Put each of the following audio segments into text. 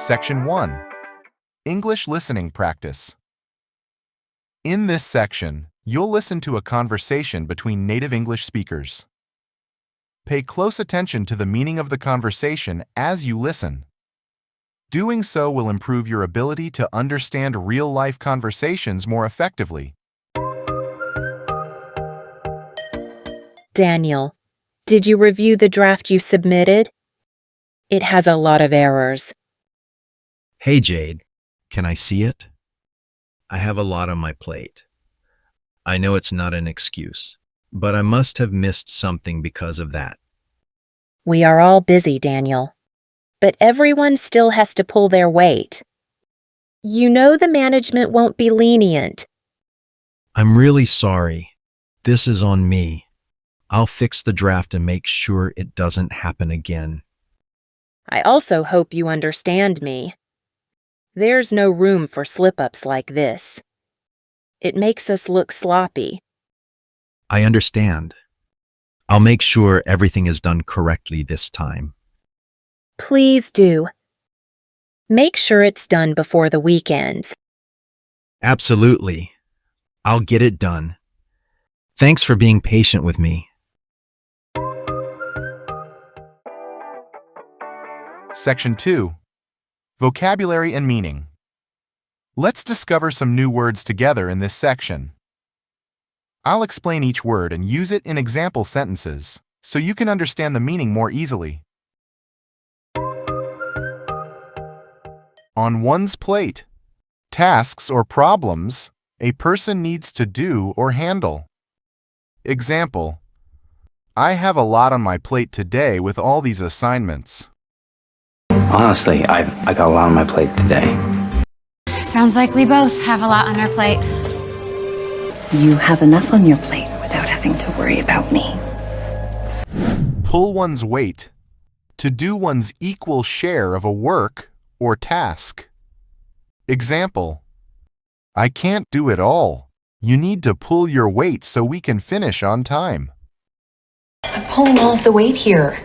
Section 1. English Listening Practice. In this section, you'll listen to a conversation between native English speakers. Pay close attention to the meaning of the conversation as you listen. Doing so will improve your ability to understand real-life conversations more effectively. Daniel, did you review the draft you submitted? It has a lot of errors. Hey, Jade, can I see it? I have a lot on my plate. I know it's not an excuse, but I must have missed something because of that. We are all busy, Daniel, but everyone still has to pull their weight. You know the management won't be lenient. I'm really sorry. This is on me. I'll fix the draft and make sure it doesn't happen again. I also hope you understand me. There's no room for slip-ups like this. It makes us look sloppy. I understand. I'll make sure everything is done correctly this time. Please do. Make sure it's done before the weekend. Absolutely. I'll get it done. Thanks for being patient with me. Section 2. Vocabulary and Meaning. Let's discover some new words together in this section. I'll explain each word and use it in example sentences so you can understand the meaning more easily. On one's plate. Tasks or problems a person needs to do or handle. Example: I have a lot on my plate today with all these assignments. Honestly, I got a lot on my plate today. Sounds like we both have a lot on our plate. You have enough on your plate without having to worry about me. Pull one's weight. To do one's equal share of a work or task. Example: I can't do it all. You need to pull your weight so we can finish on time. I'm pulling all of the weight here.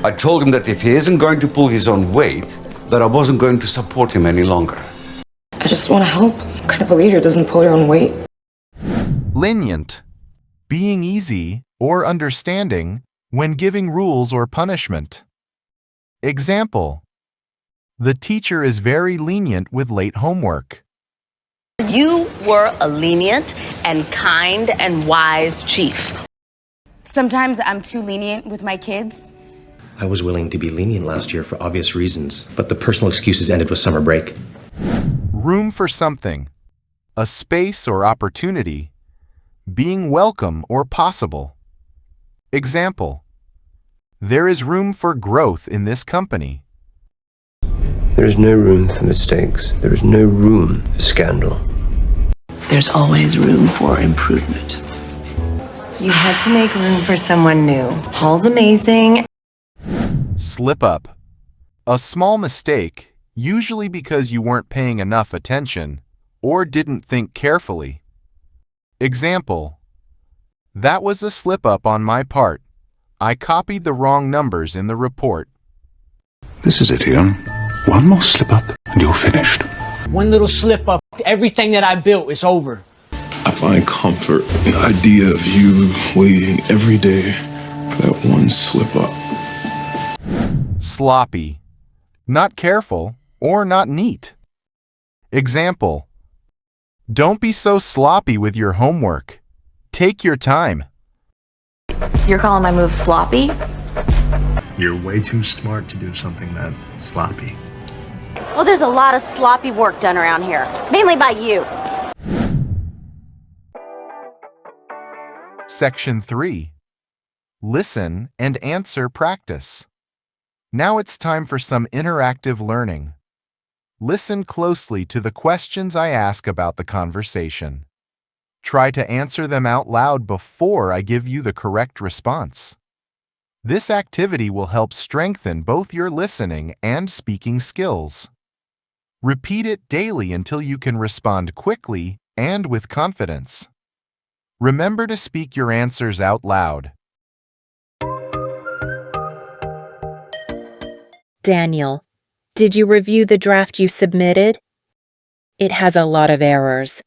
I told him that if he isn't going to pull his own weight, that I wasn't going to support him any longer. I just want to help. What kind of a leader doesn't pull your own weight? Lenient. Being easy or understanding when giving rules or punishment. Example: the teacher is very lenient with late homework. You were a lenient and kind and wise chief. Sometimes I'm too lenient with my kids. I was willing to be lenient last year for obvious reasons, but the personal excuses ended with summer break. Room for something. A space or opportunity. Being welcome or possible. Example: there is room for growth in this company. There is no room for mistakes. There is no room for scandal. There's always room for improvement. You had to make room for someone new. Paul's amazing. Slip up. A small mistake, usually because you weren't paying enough attention or didn't think carefully. Example: that was a slip up on my part. I copied the wrong numbers in the report. This is it, Ian. One more slip up and you're finished. One little slip up, everything that I built is over. I find comfort in the idea of you waiting every day for that one slip up. Sloppy. Not careful or not neat. Example: don't be so sloppy with your homework. Take your time. You're calling my moves sloppy? You're way too smart to do something that sloppy. Well, there's a lot of sloppy work done around here, mainly by you. Section 3. Listen and answer practice. Now it's time for some interactive learning. Listen closely to the questions I ask about the conversation. Try to answer them out loud before I give you the correct response. This activity will help strengthen both your listening and speaking skills. Repeat it daily until you can respond quickly and with confidence. Remember to speak your answers out loud. Daniel, Did you review the draft you submitted? It has a lot of errors.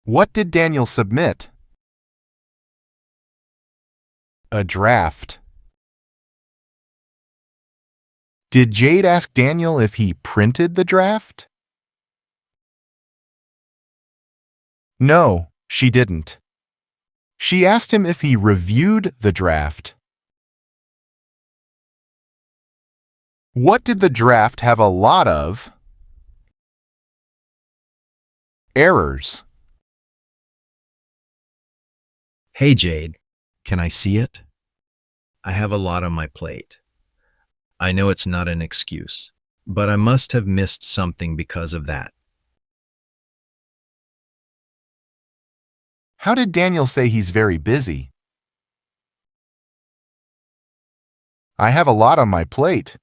What did Daniel submit? A draft. Did Jade ask Daniel if he printed the draft? No, she didn't. She asked him if he reviewed the draft. What did the draft have a lot of? Errors. Hey, Jade, can I see it? I have a lot on my plate. I know it's not an excuse, but I must have missed something because of that. How did Daniel say he's very busy? I have a lot on my plate.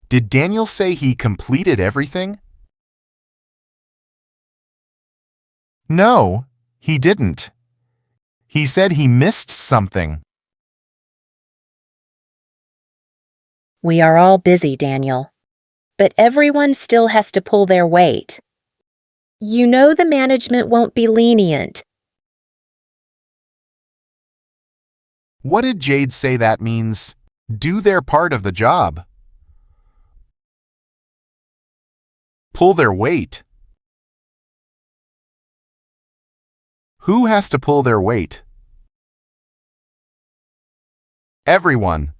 Did Daniel say he completed everything? No, he didn't. He said he missed something. We are all busy, Daniel. But everyone still has to pull their weight. You know the management won't be lenient. What did Jade say that means? Do their part of the job. Pull their weight. Who has to pull their weight? Everyone.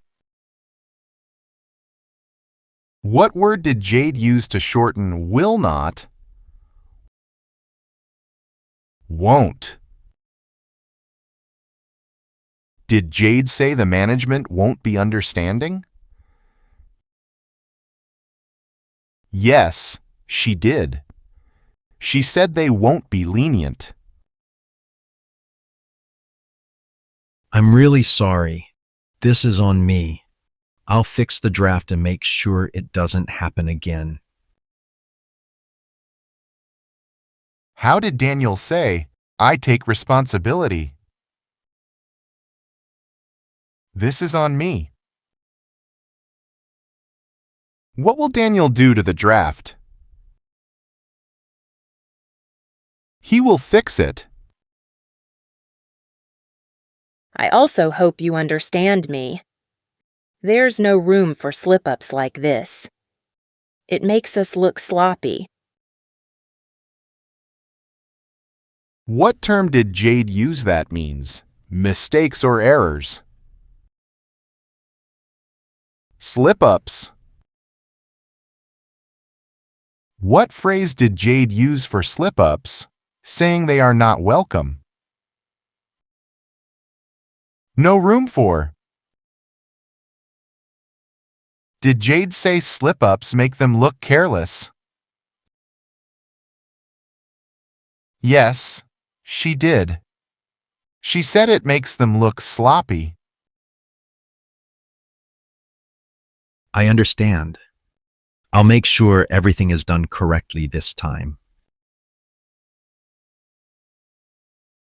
What word did Jade use to shorten will not? Won't. Did Jade say the management won't be understanding? Yes, she did. She said they won't be lenient. I'm really sorry. This is on me. I'll fix the draft and make sure it doesn't happen again. How did Daniel say, I take responsibility? This is on me. What will Daniel do to the draft? He will fix it. I also hope you understand me. There's no room for slip-ups like this. It makes us look sloppy. What term did Jade use that means? Mistakes or errors? Slip-ups. What phrase did Jade use for slip-ups, saying they are not welcome? No room for. Did Jade say slip-ups make them look careless? Yes, she did. She said it makes them look sloppy. I understand. I'll make sure everything is done correctly this time.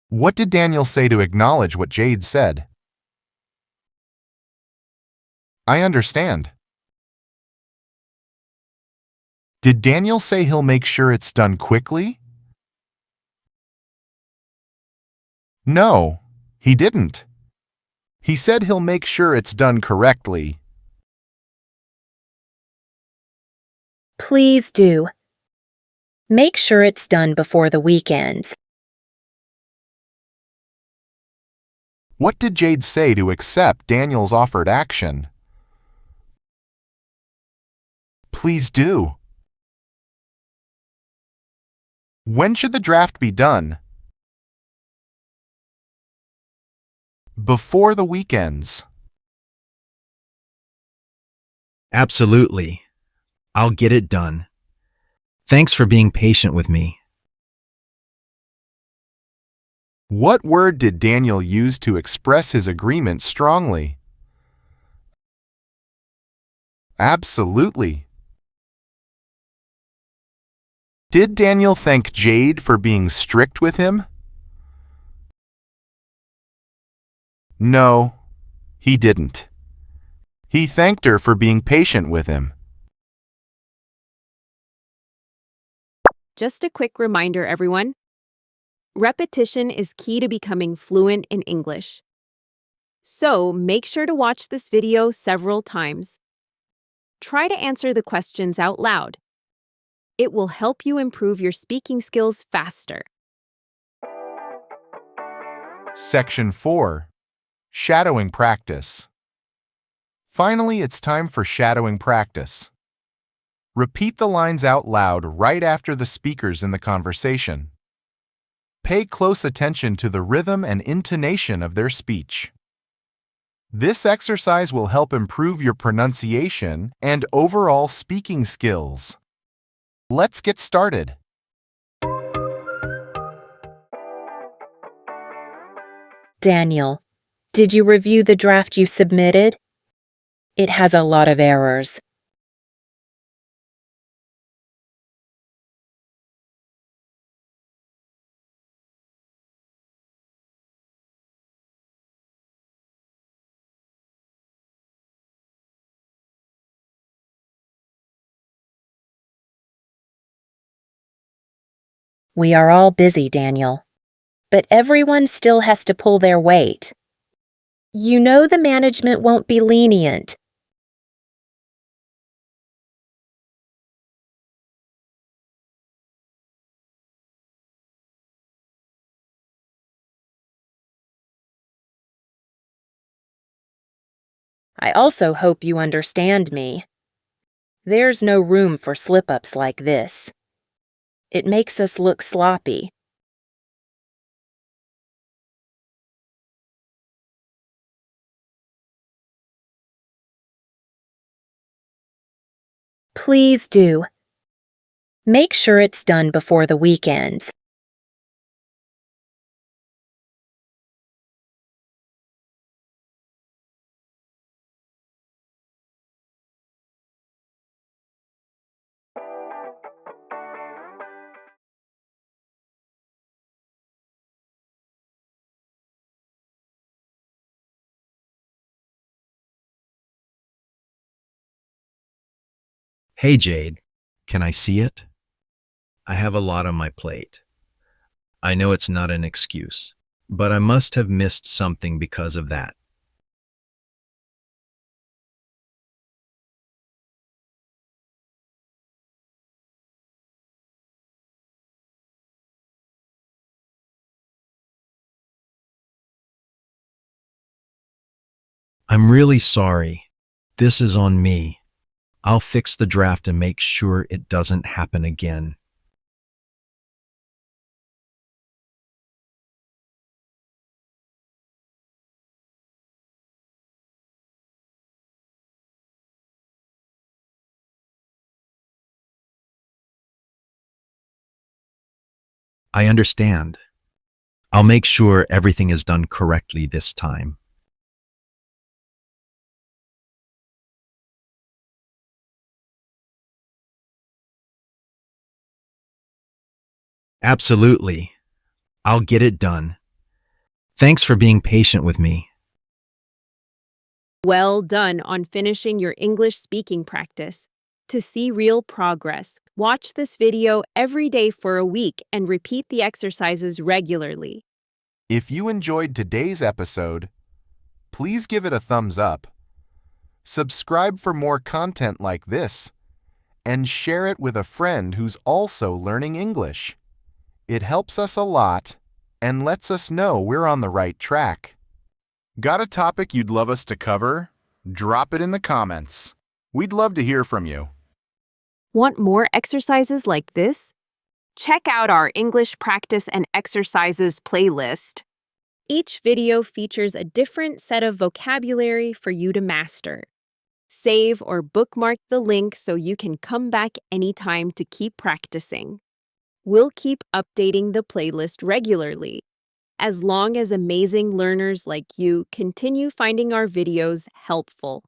What did Daniel say to acknowledge what Jade said? I understand. Did Daniel say he'll make sure it's done quickly? No, he didn't. He said he'll make sure it's done correctly. Please do. Make sure it's done before the weekend. What did Jade say to accept Daniel's offered action? Please do. When should the draft be done? Before the weekends. Absolutely. I'll get it done. Thanks for being patient with me. What word did Daniel use to express his agreement strongly? Absolutely. Did Daniel thank Jade for being strict with him? No, He didn't. He thanked her for being patient with him. Just a quick reminder, everyone. Repetition is key to becoming fluent in English. So make sure to watch this video several times. Try to answer the questions out loud. It will help you improve your speaking skills faster. Section 4. Shadowing Practice. Finally, it's time for shadowing practice. Repeat the lines out loud right after the speakers in the conversation. Pay close attention to the rhythm and intonation of their speech. This exercise will help improve your pronunciation and overall speaking skills. Let's get started. Daniel, did you review the draft you submitted? It has a lot of errors. We are all busy, Daniel. But everyone still has to pull their weight. You know the management won't be lenient. I also hope you understand me. There's no room for slip-ups like this. It makes us look sloppy. Please do. Make sure it's done before the weekend. Hey, Jade, can I see it? I have a lot on my plate. I know it's not an excuse, but I must have missed something because of that. I'm really sorry. This is on me. I'll fix the draft and make sure it doesn't happen again. I understand. I'll make sure everything is done correctly this time. Absolutely. I'll get it done. Thanks for being patient with me. Well done on finishing your English speaking practice. To see real progress, watch this video every day for a week and repeat the exercises regularly. If you enjoyed today's episode, please give it a thumbs up. Subscribe for more content like this, and share it with a friend who's also learning English. It helps us a lot and lets us know we're on the right track. Got a topic you'd love us to cover? Drop it in the comments. We'd love to hear from you. Want more exercises like this? Check out our English practice and exercises playlist. Each video features a different set of vocabulary for you to master. Save or bookmark the link so you can come back anytime to keep practicing. We'll keep updating the playlist regularly, as long as amazing learners like you continue finding our videos helpful.